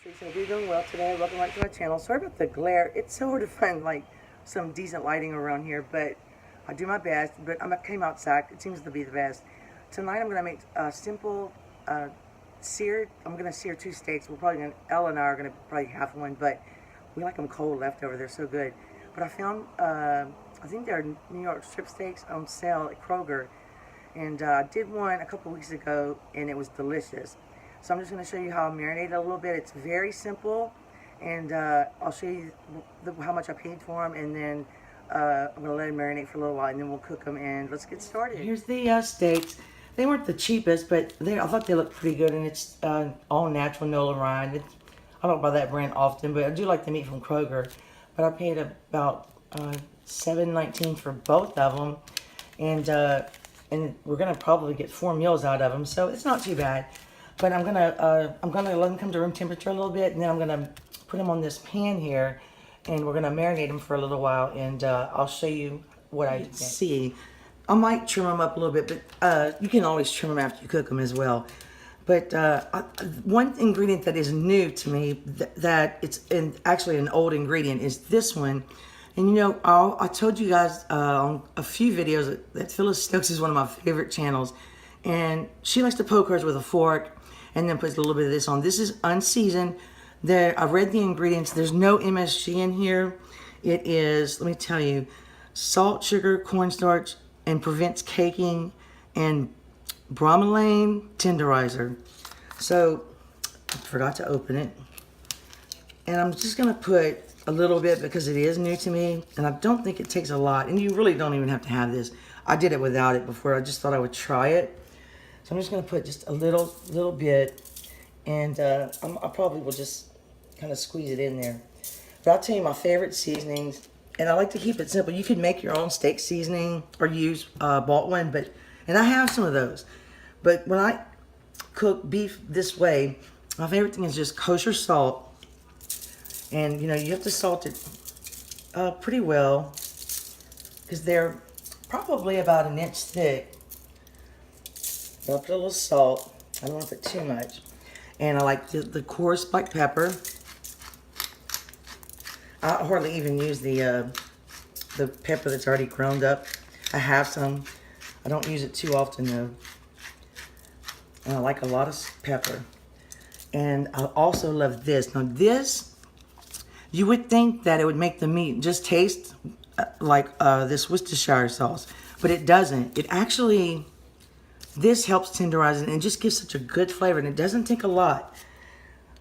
So we're doing well today. Welcome back to my channel. Sorry about the glare. It's so hard to find like some decent lighting around here, but I do my best. But I came outside. It seems to be the best. Tonight I'm going to make a simple seared. I'm going to sear 2 steaks. We're probably going to, Ella and I are going to probably have one, but we like them cold leftover. They're so good. But I found, I think they're New York strip steaks on sale at Kroger. And I did one a couple weeks ago, and it was delicious. So I'm just going to show you how I marinate it a little bit. It's very simple, and I'll show you how much I paid for them, and then I'm going to let them marinate for a little while, and then we'll cook them, and let's get started. Here's the steaks. They weren't the cheapest, but I thought they looked pretty good, and it's all natural, no rind. I don't buy that brand often, but I do like the meat from Kroger. But I paid about $7.19 for both of them, and we're gonna probably get 4 meals out of them, so it's not too bad. But I'm gonna let them come to room temperature a little bit, and then I'm gonna put them on this pan here, and we're gonna marinate them for a little while, and I'll show you what I see. I might trim them up a little bit, but you can always trim them after you cook them as well. But one ingredient that is new to me, that it's actually an old ingredient, is this one. And you know, I told you guys on a few videos that Phyllis Stokes is one of my favorite channels. And she likes to poke hers with a fork and then puts a little bit of this on. This is unseasoned. I read the ingredients. There's no MSG in here. It is, let me tell you, salt, sugar, cornstarch, and prevents caking, and bromelain tenderizer. So, I forgot to open it. And I'm just going to put a little bit because it is new to me, and I don't think it takes a lot, and you really don't even have to have this. I did it without it before. I just thought I would try it. So I'm just going to put just a little bit, and I probably will just kind of squeeze it in there. But I'll tell you my favorite seasonings, and I like to keep it simple. You can make your own steak seasoning or use bought one, and I have some of those. But when I cook beef this way, my favorite thing is just kosher salt. And you know, you have to salt it pretty well, because they're probably about 1 inch thick. I'll put a little salt. I don't want to put too much. And I like the coarse black pepper. I hardly even use the pepper that's already ground up. I have some. I don't use it too often though. And I like a lot of pepper. And I also love this. Now this, you would think that it would make the meat just taste like this Worcestershire sauce, but it doesn't. It actually, this helps tenderize it, and it just gives such a good flavor, and it doesn't take a lot.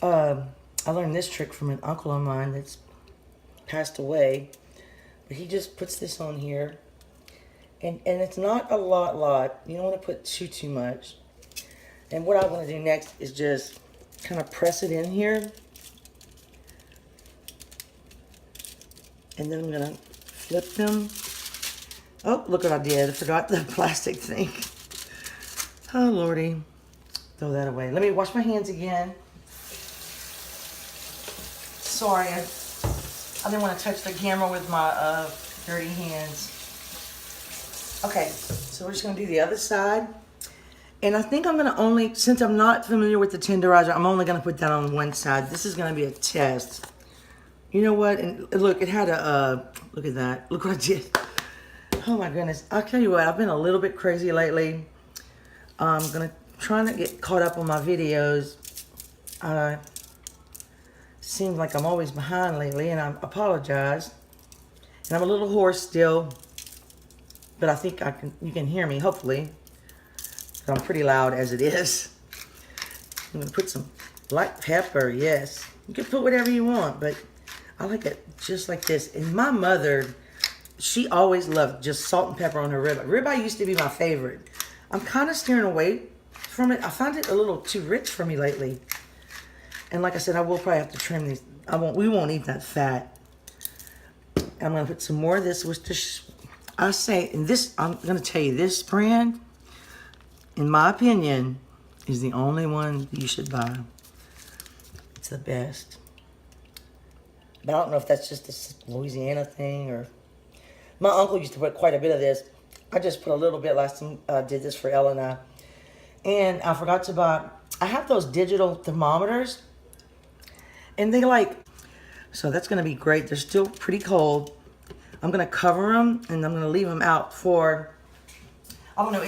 I learned this trick from an uncle of mine that's passed away, but he just puts this on here, and it's not a lot. You don't want to put too much. And what I want to do next is just kind of press it in here. And then I'm going to flip them. Oh, look what I did. I forgot the plastic thing. Oh, Lordy. Throw that away. Let me wash my hands again. Sorry, I didn't want to touch the camera with my dirty hands. Okay, so we're just going to do the other side. And I think I'm going to only, since I'm not familiar with the tenderizer, I'm only going to put that on one side. This is going to be a test. You know what? And look, it had a, look at that. Look what I did. Oh my goodness. I'll tell you what, I've been a little bit crazy lately. I'm going to try not to get caught up on my videos. Seems like I'm always behind lately, and I apologize. And I'm a little hoarse still, but I think you can hear me, hopefully. But I'm pretty loud as it is. I'm going to put some black pepper, yes. You can put whatever you want, but I like it just like this. And my mother, she always loved just salt and pepper on her ribeye. Ribeye used to be my favorite. I'm kind of steering away from it. I find it a little too rich for me lately. And like I said, I will probably have to trim these. We won't eat that fat. And I'm going to put some more of this. I say, and this, I'm going to tell you, this brand, in my opinion, is the only one you should buy. It's the best. But I don't know if that's just a Louisiana thing, or... My uncle used to put quite a bit of this. I just put a little bit last time I did this for Ella and I. And I forgot to buy... I have those digital thermometers. And they like, so that's gonna be great. They're still pretty cold. I'm gonna cover them and I'm gonna leave them out for, I don't know,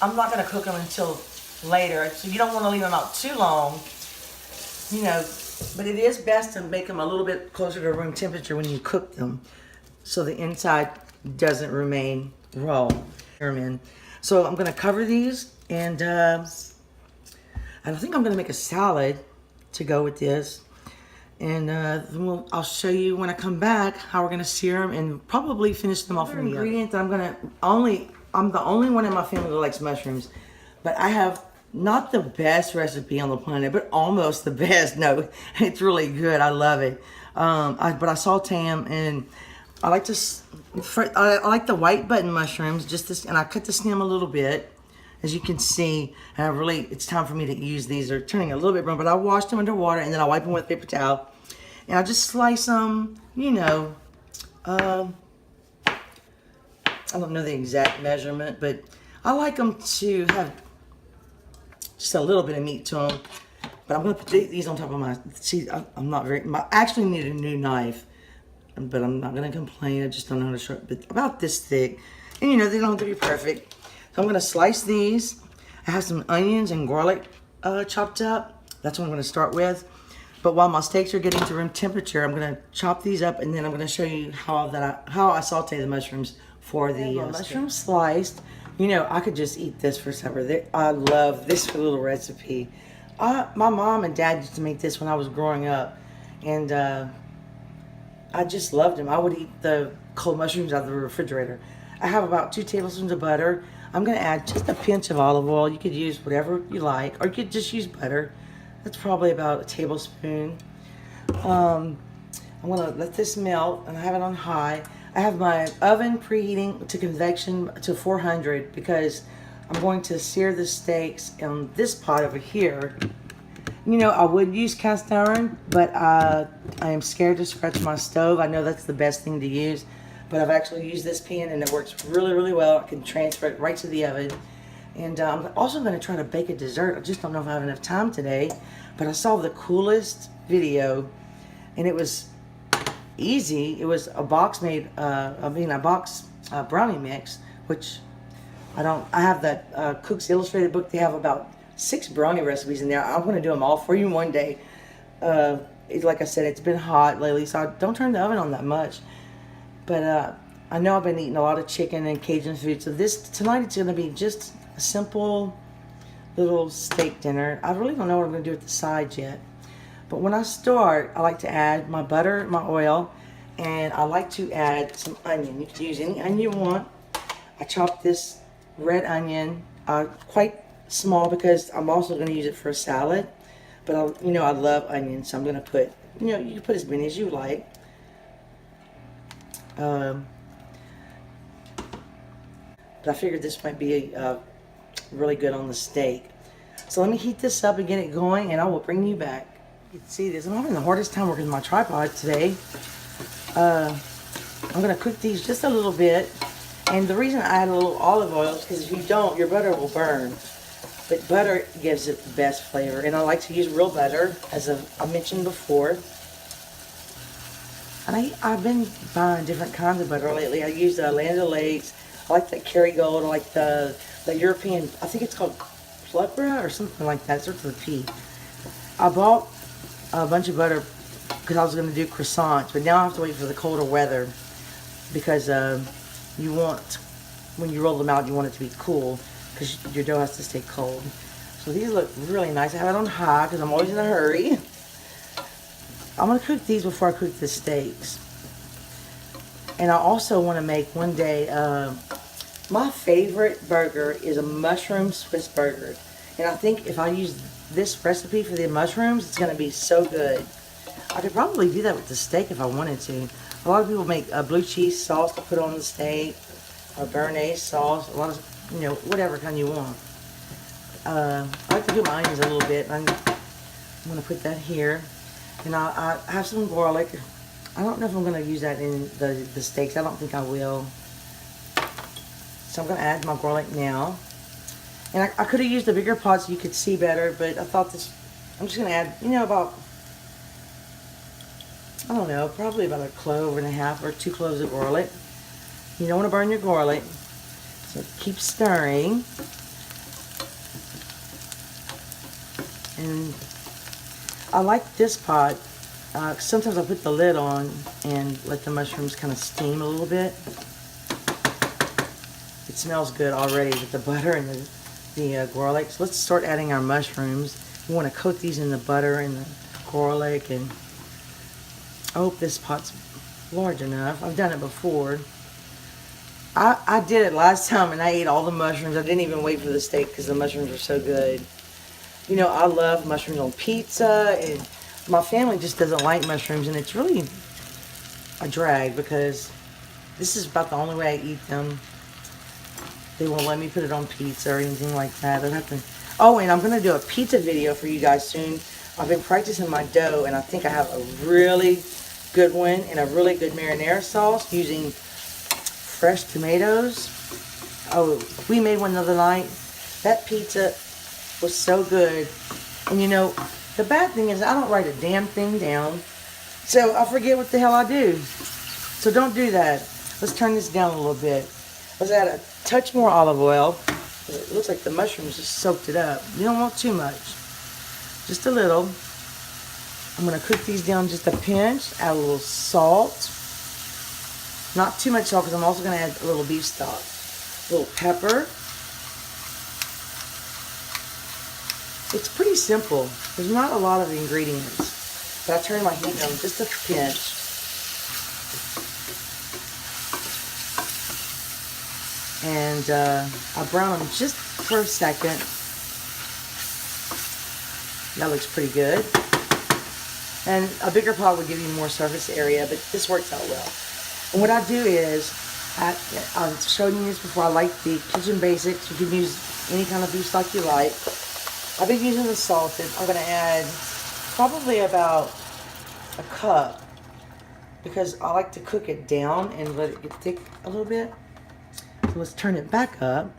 I'm not gonna cook them until later. So you don't wanna leave them out too long, you know, but it is best to make them a little bit closer to room temperature when you cook them, so the inside doesn't remain raw. So I'm gonna cover these, and I think I'm gonna make a salad to go with this. And I'll show you when I come back how we're gonna sear them and probably finish them off in the ingredient that I'm the only one in my family that likes mushrooms, but I have not the best recipe on the planet, but almost the best. No, it's really good. I love it. But I saute them, and I like I like the white button mushrooms, and I cut the stem a little bit, as you can see. And it's time for me to use these. They're turning a little bit brown, but I washed them under water, and then I wipe them with a paper towel, and I just slice them. You know, I don't know the exact measurement, but I like them to have just a little bit of meat to them. But I'm gonna put these on top of my. See, I'm not very. I actually need a new knife, but I'm not gonna complain. I just don't know how to sharpen. But about this thick, and you know they don't have to be perfect. So I'm gonna slice these. I have some onions and garlic chopped up. That's what I'm gonna start with. But while my steaks are getting to room temperature, I'm gonna chop these up, and then I'm gonna show you how I saute the mushrooms for the mushrooms sliced. You know, I could just eat this for supper. I love this little recipe. My mom and dad used to make this when I was growing up, and I just loved them. I would eat the cold mushrooms out of the refrigerator. I have about 2 tablespoons of butter. I'm gonna add just a pinch of olive oil. You could use whatever you like, or you could just use butter. That's probably about a tablespoon. I'm gonna let this melt, and I have it on high. I have my oven preheating to convection to 400 because I'm going to sear the steaks in this pot over here. You know, I would use cast iron, but I am scared to scratch my stove. I know that's the best thing to use, but I've actually used this pan, and it works really, really well. I can transfer it right to the oven. And I'm also going to try to bake a dessert. I just don't know if I have enough time today, but I saw the coolest video, and it was easy. It was a box brownie mix, which I have that Cook's Illustrated book. They have about 6 brownie recipes in there. I'm going to do them all for you one day. Like I said, it's been hot lately, so I don't turn the oven on that much. But I know I've been eating a lot of chicken and Cajun food, so tonight it's going to be just a simple little steak dinner. I really don't know what I'm going to do with the sides yet. But when I start, I like to add my butter, my oil, and I like to add some onion. You can use any onion you want. I chopped this red onion quite small because I'm also going to use it for a salad. But I love onions, so I'm going to put, you can put as many as you like. But I figured this might be really good on the steak. So let me heat this up and get it going, and I will bring you back. You can see this. I'm having the hardest time working my tripod today. I'm going to cook these just a little bit. And the reason I add a little olive oil is because if you don't, your butter will burn. But butter gives it the best flavor. And I like to use real butter, as I mentioned before. And I've been buying different kinds of butter lately. I use the Land O'Lakes. I like the Kerrygold. I like the European, I think it's called Plukra or something like that. It starts with a P. I bought a bunch of butter because I was going to do croissants, but now I have to wait for the colder weather because when you roll them out, you want it to be cool because your dough has to stay cold. So these look really nice. I have it on high because I'm always in a hurry. I'm going to cook these before I cook the steaks. And I also want to make one day, my favorite burger is a mushroom Swiss burger. And I think if I use this recipe for the mushrooms, it's going to be so good. I could probably do that with the steak if I wanted to. A lot of people make a blue cheese sauce to put on the steak, or béarnaise sauce, a lot of, whatever kind you want. I like to do my onions a little bit. I'm going to put that here. And I have some garlic. I don't know if I'm going to use that in the steaks. I don't think I will. So I'm going to add my garlic now. And I could have used a bigger pot so you could see better, but I thought I'm just going to add, about I don't know, probably about a clove and a half or 2 cloves of garlic. You don't want to burn your garlic, so keep stirring. And I like this pot. Sometimes I put the lid on and let the mushrooms kind of steam a little bit. It smells good already with the butter and the garlic. So let's start adding our mushrooms. You want to coat these in the butter and the garlic, and I hope this pot's large enough. I've done it before. I did it last time and I ate all the mushrooms. I didn't even wait for the steak because the mushrooms were so good. You know, I love mushrooms on pizza, and my family just doesn't like mushrooms, and it's really a drag because this is about the only way I eat them. They won't let me put it on pizza or anything like that. I'd have to. Oh, and I'm going to do a pizza video for you guys soon. I've been practicing my dough, and I think I have a really good one and a really good marinara sauce using fresh tomatoes. Oh, we made one the other night. That pizza was so good. And you know, the bad thing is I don't write a damn thing down, so I forget what the hell I do. So don't do that. Let's turn this down a little bit. Let's add a touch more olive oil. It looks like the mushrooms just soaked it up. You don't want too much, just a little. I'm going to cook these down just a pinch. Add a little salt. Not too much salt because I'm also going to add a little beef stock. A little pepper. It's pretty simple. There's not a lot of ingredients. But I turn my heat down just a pinch. And I brown them just for a second. That looks pretty good. And a bigger pot would give you more surface area, but this works out well. And what I do is, I've shown you this before, I like the kitchen basics. You can use any kind of beef stock you like. I've been using the Sauteed. I'm going to add probably about a cup because I like to cook it down and let it get thick a little bit. So let's turn it back up.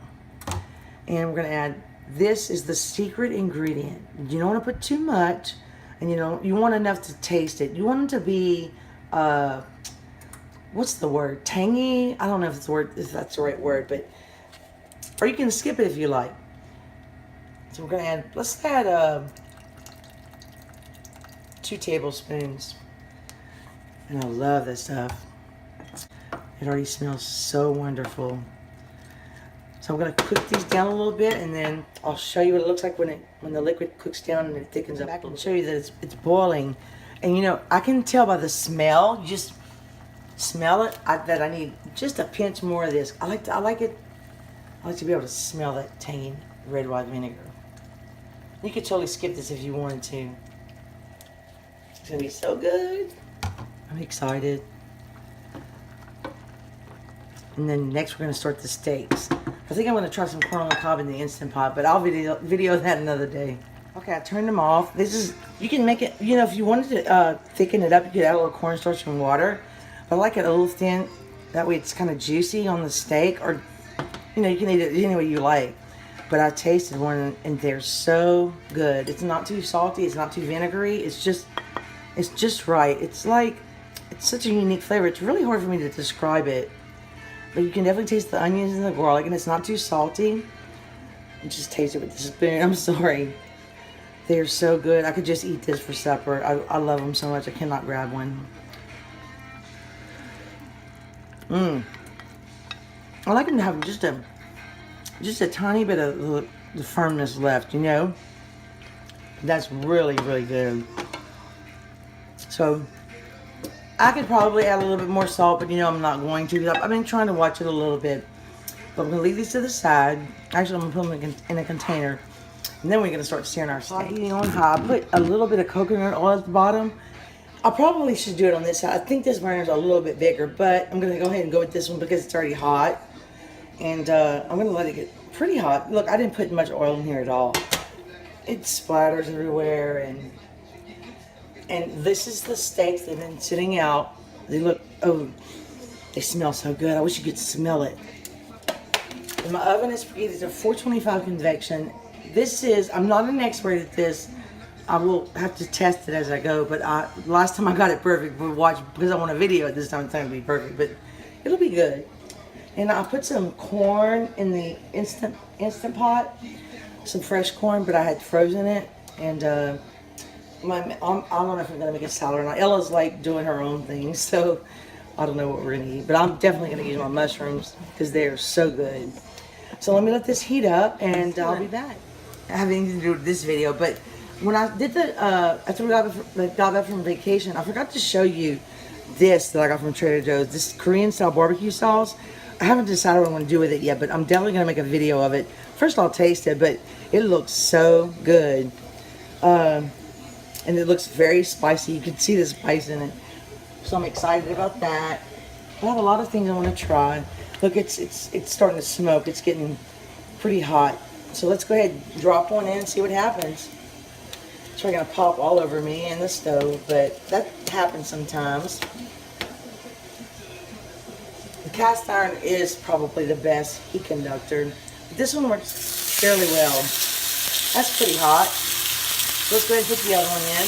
And we're going to add, this is the secret ingredient. You don't want to put too much, and you want enough to taste it. You want it to be, what's the word? Tangy? I don't know if that's the right word, but, or you can skip it if you like. So we're going to add, let's add 2 tablespoons. And I love this stuff. It already smells so wonderful. So I'm going to cook these down a little bit, and then I'll show you what it looks like when the liquid cooks down and it thickens up. I'll show you that it's boiling. And you know, I can tell by the smell, you just smell it, that I need just a pinch more of this. I like to be able to smell that tangy red wine vinegar. You could totally skip this if you wanted to. It's going to be so good. I'm excited. And then next we're going to start the steaks. I think I'm going to try some corn on the cob in the Instant Pot, but I'll video that another day. Okay, I turned them off. This is, you can make it, you know, if you wanted to thicken it up, you could add a little cornstarch and water. But I like it a little thin. That way it's kind of juicy on the steak, or, you know, you can eat it any way you like. But I tasted one and they're so good. It's not too salty. It's not too vinegary. It's just right. It's like, it's such a unique flavor. It's really hard for me to describe it. But you can definitely taste the onions and the garlic, and it's not too salty. You just taste it with the spoon. I'm sorry. They're so good. I could just eat this for supper. I love them so much. I cannot grab one. I like them to have just a tiny bit of the firmness left, you know. That's really, really good. So I could probably add a little bit more salt, but you know I'm not going to. I've been trying to watch it a little bit. But I'm going to leave these to the side. Actually, I'm going to put them in a container. And then we're going to start searing our steak. Heating on high. I put a little bit of coconut oil at the bottom. I probably should do it on this side. I think this burner is a little bit bigger, but I'm going to go ahead and go with this one because it's already hot. And I'm going to let it get pretty hot. Look, I didn't put much oil in here at all. It splatters everywhere. And this is the steaks. They've been sitting out. They look, oh, they smell so good. I wish you could smell it. And my oven is preheated to 425 convection. This is, I'm not an expert at this, I will have to test it as I go, but last time I got it perfect, because I want a video at this time, it's not going to be perfect, but it'll be good. And I put some corn in the instant pot, some fresh corn, but I had frozen it, and I don't know if I'm going to make a salad or not. Ella's like doing her own thing, so I don't know what we're going to eat, but I'm definitely going to use my mushrooms because they are so good. So let me let this heat up, and I'll be back. I have anything to do with this video, but when I did after we got back from vacation, I forgot to show you this that I got from Trader Joe's, this Korean style barbecue sauce. I haven't decided what I'm going to do with it yet, but I'm definitely going to make a video of it. First I'll taste it, but it looks so good. And it looks very spicy. You can see the spice in it. So I'm excited about that. I have a lot of things I want to try. Look, it's starting to smoke. It's getting pretty hot. So let's go ahead and drop one in and see what happens. It's probably going to pop all over me in the stove, but that happens sometimes. The cast iron is probably the best heat conductor. This one works fairly well. That's pretty hot. So let's go ahead and put the other one in.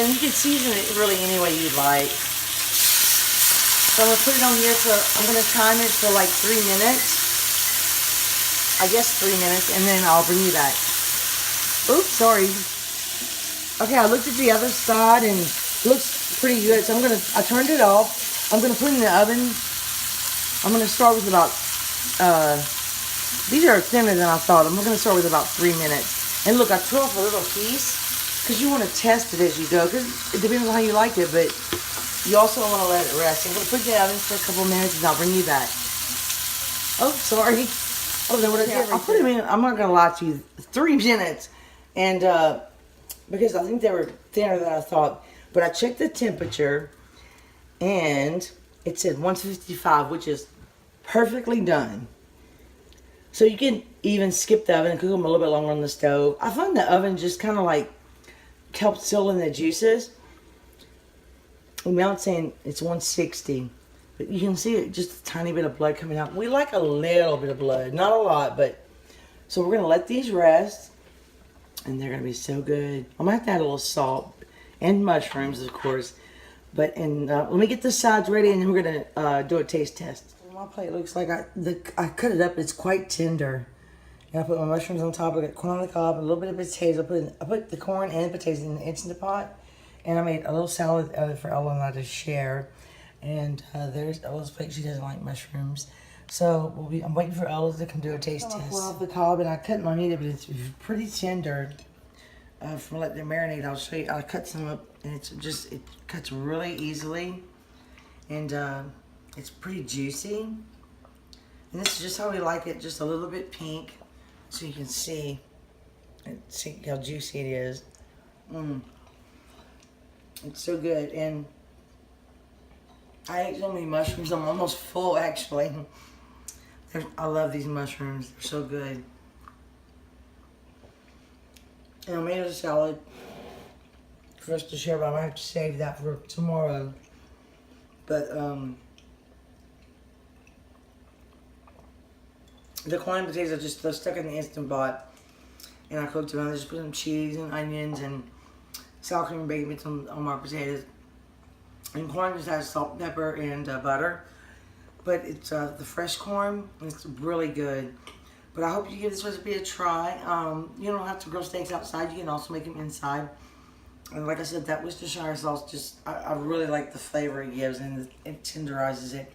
And you can season it really any way you'd like. So I'm going to put it on here I'm going to time it for like 3 minutes. I guess 3 minutes, and then I'll bring you back. Oops, sorry. Okay, I looked at the other side and it looks pretty good. So I turned it off. I'm going to put it in the oven. I'm going to start with about, these are thinner than I thought. I'm going to start with about 3 minutes. And look, I tore off a little piece because you want to test it as you go, because it depends on how you like it, but you also want to let it rest. I'm going to put it in the oven for a couple minutes and I'll bring you back. Oh, sorry. I don't know what I did. I'll put them in, I'm not going to lie to you, 3 minutes. And because I think they were thinner than I thought. But I checked the temperature and it said 155, which is perfectly done. So you can even skip the oven and cook them a little bit longer on the stove. I find the oven just kind of like helps seal in the juices. Now it's saying it's 160. But you can see it, just a tiny bit of blood coming out. We like a little bit of blood, not a lot, but so we're gonna let these rest, and they're gonna be so good. I'm gonna have to add a little salt and mushrooms, of course. But let me get the sides ready, and then we're gonna do a taste test. My plate looks like I cut it up. It's quite tender. And I put my mushrooms on top. I got corn on the cob, a little bit of potatoes. I put the corn and the potatoes in the instant pot, and I made a little salad for Ella and I to share. And there's Ella's plate. She doesn't like mushrooms. So I'm waiting for Ella to come do a taste test. I pull off the cob and I cut my meat, but it's pretty tender. From letting it marinate, I'll show you. I cut some up, and it cuts really easily, and it's pretty juicy. And this is just how we like it, just a little bit pink, so you can see how juicy it is. It's so good, and I ate so many mushrooms. I'm almost full, actually. I love these mushrooms. They're so good. And I made a salad for us to share, but I might have to save that for tomorrow. But the corn and potatoes are just stuck in the Instant Pot, and I cooked them. I just put some cheese and onions and sour cream and bacon bits on my potatoes. And corn just has salt, pepper, and butter. But it's the fresh corn, and it's really good. But I hope you give this recipe a try. You don't have to grill steaks outside. You can also make them inside. And like I said, that Worcestershire sauce, I really like the flavor it gives, and it tenderizes it.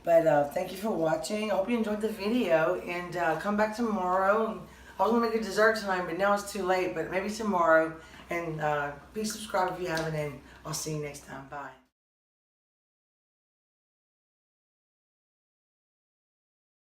But thank you for watching. I hope you enjoyed the video, and come back tomorrow. I was going to make a dessert tonight, but now it's too late. But maybe tomorrow. And please subscribe if you haven't, and I'll see you next time. Bye.